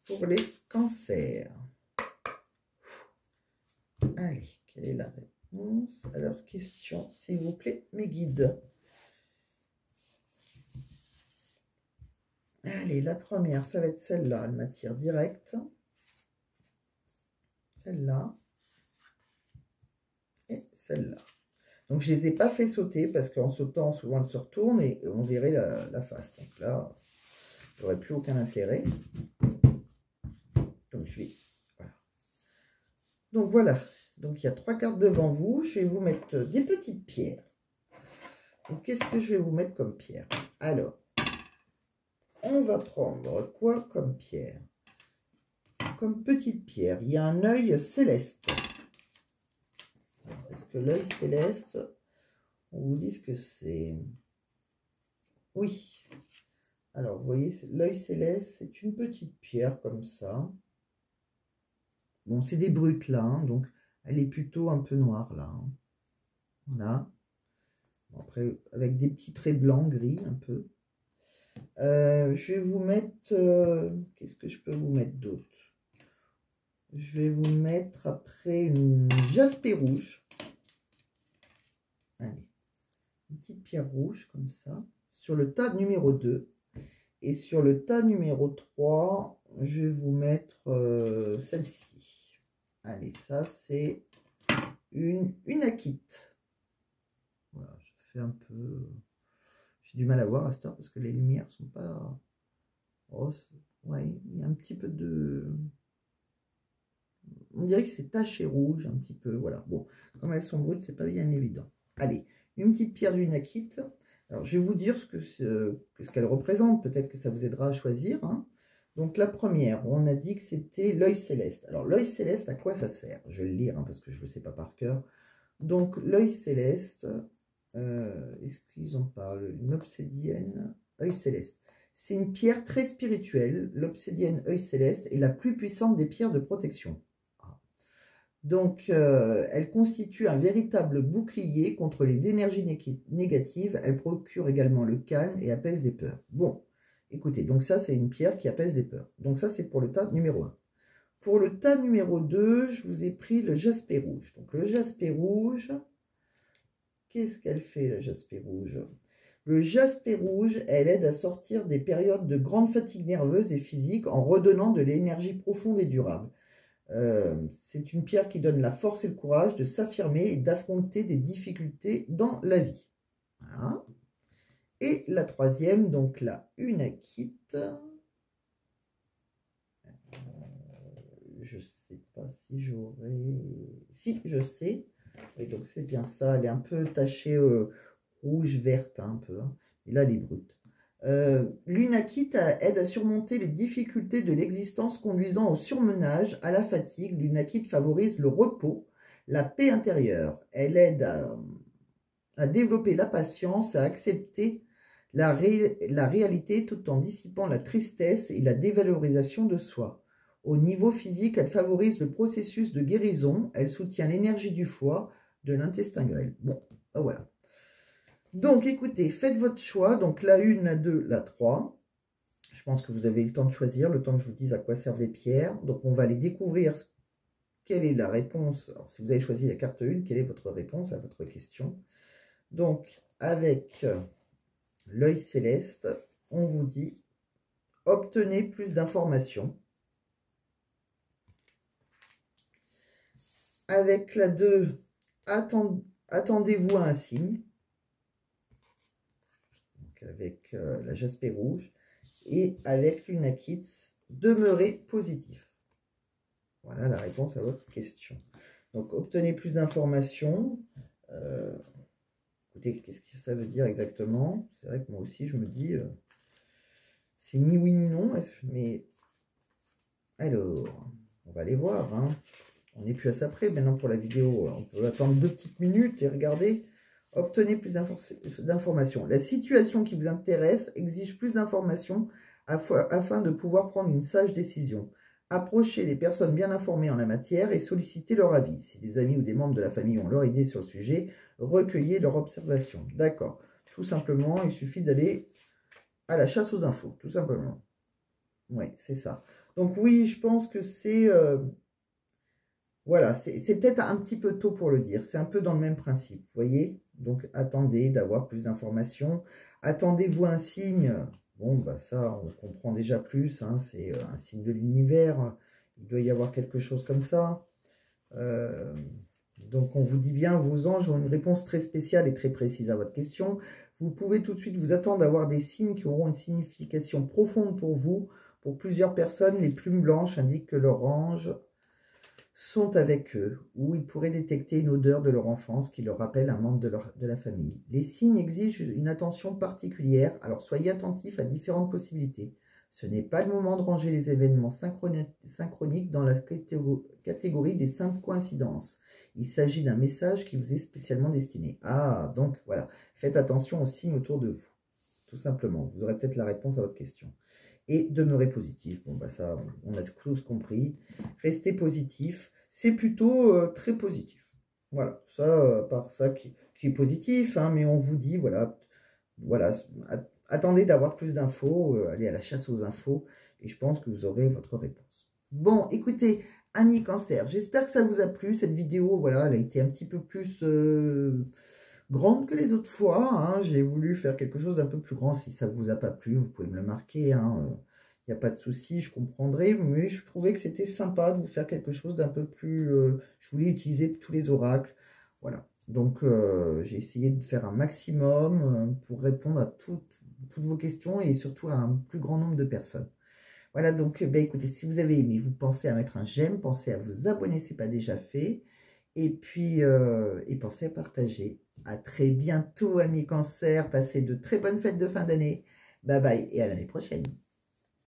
pour les cancers... Allez, quelle est la réponse à leur question, s'il vous plaît, mes guides? Allez, la première, ça va être celle-là. Elle m'attire direct. Celle-là. Et celle-là. Donc, je ne les ai pas fait sauter parce qu'en sautant, souvent, elles se retournent et on verrait la face. Donc là, j'aurais plus aucun intérêt. Donc, je vais... Voilà. Donc, voilà. Donc, il y a 3 cartes devant vous. Je vais vous mettre des petites pierres. Donc, qu'est-ce que je vais vous mettre comme pierre? Alors, on va prendre quoi comme pierre? Comme petite pierre, il y a un œil céleste. Est-ce que l'œil céleste, on vous dit ce que c'est? Oui. Alors, vous voyez, l'œil céleste, c'est une petite pierre comme ça. Bon, c'est des brutes là, hein, donc elle est plutôt un peu noire là. Hein. Voilà. Bon, après, avec des petits traits blancs, gris un peu. Je vais vous mettre... qu'est-ce que je peux vous mettre d'autre? Je vais vous mettre après une jaspé rouge. Allez. Une petite pierre rouge comme ça. Sur le tas numéro 2. Et sur le tas numéro 3, je vais vous mettre celle-ci. Allez, ça c'est une akite. Voilà, je fais un peu... J'ai du mal à voir à cette heure parce que les lumières sont pas... Oh, ouais, il y a un petit peu de... On dirait que c'est taché rouge un petit peu. Voilà, bon, comme elles sont brutes, c'est pas bien évident. Allez, une petite pierre d'une akite. Alors, je vais vous dire ce qu'elle représente. Peut-être que ça vous aidera à choisir. Hein. Donc, la première, on a dit que c'était l'œil céleste. Alors, l'œil céleste, à quoi ça sert? Je vais le lire hein, parce que je ne le sais pas par cœur. Donc, l'œil céleste, est-ce qu'ils en parlent? Une obsidienne, œil céleste. C'est une pierre très spirituelle. L'obsidienne œil céleste est la plus puissante des pierres de protection. Donc, elle constitue un véritable bouclier contre les énergies négatives. Elle procure également le calme et apaise les peurs. Bon, écoutez, donc ça, c'est une pierre qui apaise les peurs. Donc ça, c'est pour le tas numéro 1. Pour le tas numéro 2, je vous ai pris le jaspé rouge. Donc, le jaspé rouge, qu'est-ce qu'elle fait, le jaspé rouge? Le jaspé rouge, elle aide à sortir des périodes de grande fatigue nerveuse et physique en redonnant de l'énergie profonde et durable. C'est une pierre qui donne la force et le courage de s'affirmer et d'affronter des difficultés dans la vie. Voilà. Et la troisième, donc là, une akite. Je sais pas si j'aurais... Si, je sais. Et donc c'est bien ça, elle est un peu tachée rouge, verte, hein, un peu. Hein. Et là, elle est brute. L'unakite aide à surmonter les difficultés de l'existence conduisant au surmenage, à la fatigue. L'unakite favorise le repos, la paix intérieure. Elle aide à développer la patience, à accepter la réalité tout en dissipant la tristesse et la dévalorisation de soi. Au niveau physique, elle favorise le processus de guérison. Elle soutient l'énergie du foie, de l'intestin grêle. Bon, ben voilà. Donc, écoutez, faites votre choix. Donc, la 1, la 2, la 3. Je pense que vous avez eu le temps de choisir, le temps que je vous dise à quoi servent les pierres. Donc, on va aller découvrir quelle est la réponse. Alors, si vous avez choisi la carte 1, quelle est votre réponse à votre question? Donc, avec l'œil céleste, on vous dit « Obtenez plus d'informations ». Avec la 2, attendez-vous à un signe. Avec la jaspé rouge et avec l'unakite, demeurez positif. Voilà la réponse à votre question. Donc, obtenez plus d'informations. Écoutez, qu'est-ce que ça veut dire exactement? C'est vrai que moi aussi, je me dis, c'est ni oui ni non. Mais alors, on va aller voir. Hein. On n'est plus à ça près maintenant pour la vidéo. On peut attendre 2 petites minutes et regarder. Obtenez plus d'informations. La situation qui vous intéresse exige plus d'informations afin de pouvoir prendre une sage décision. Approchez les personnes bien informées en la matière et sollicitez leur avis. Si des amis ou des membres de la famille ont leur idée sur le sujet, recueillez leurs observations. D'accord. Tout simplement, il suffit d'aller à la chasse aux infos. Tout simplement. Oui, c'est ça. Donc oui, je pense que c'est... voilà, c'est peut-être un petit peu tôt pour le dire. C'est un peu dans le même principe, vous voyez? Donc, attendez d'avoir plus d'informations. Attendez-vous un signe. Bon, bah ça, on comprend déjà plus. Hein, c'est un signe de l'univers. Il doit y avoir quelque chose comme ça. Donc, on vous dit bien, vos anges ont une réponse très spéciale et très précise à votre question. Vous pouvez tout de suite vous attendre à avoir des signes qui auront une signification profonde pour vous. Pour plusieurs personnes, les plumes blanches indiquent que leurs anges sont avec eux, ou ils pourraient détecter une odeur de leur enfance qui leur rappelle un membre de la famille. Les signes exigent une attention particulière, alors soyez attentifs à différentes possibilités. Ce n'est pas le moment de ranger les événements synchroniques dans la catégorie des simples coïncidences. Il s'agit d'un message qui vous est spécialement destiné. Ah, donc voilà, faites attention aux signes autour de vous, tout simplement. Vous aurez peut-être la réponse à votre question. Et demeurez positif. Bon, bah ça, on a tous compris. Restez positif. C'est plutôt très positif. Voilà, ça, par ça qui est positif, hein, mais on vous dit, voilà, voilà, attendez d'avoir plus d'infos, allez à la chasse aux infos, et je pense que vous aurez votre réponse. Bon, écoutez, amis cancer, j'espère que ça vous a plu, cette vidéo, voilà, elle a été un petit peu plus grande que les autres fois, hein. J'ai voulu faire quelque chose d'un peu plus grand. Si ça vous a pas plu, vous pouvez me le marquer, hein. Il n'y a pas de souci, je comprendrai, mais je trouvais que c'était sympa de vous faire quelque chose d'un peu plus... je voulais utiliser tous les oracles, voilà. Donc, j'ai essayé de faire un maximum pour répondre à toutes vos questions et surtout à un plus grand nombre de personnes. Voilà, donc, ben, écoutez, si vous avez aimé, vous pensez à mettre un j'aime, pensez à vous abonner si ce n'est pas déjà fait, et puis, et pensez à partager. À très bientôt, amis cancer, passez de très bonnes fêtes de fin d'année. Bye bye et à l'année prochaine.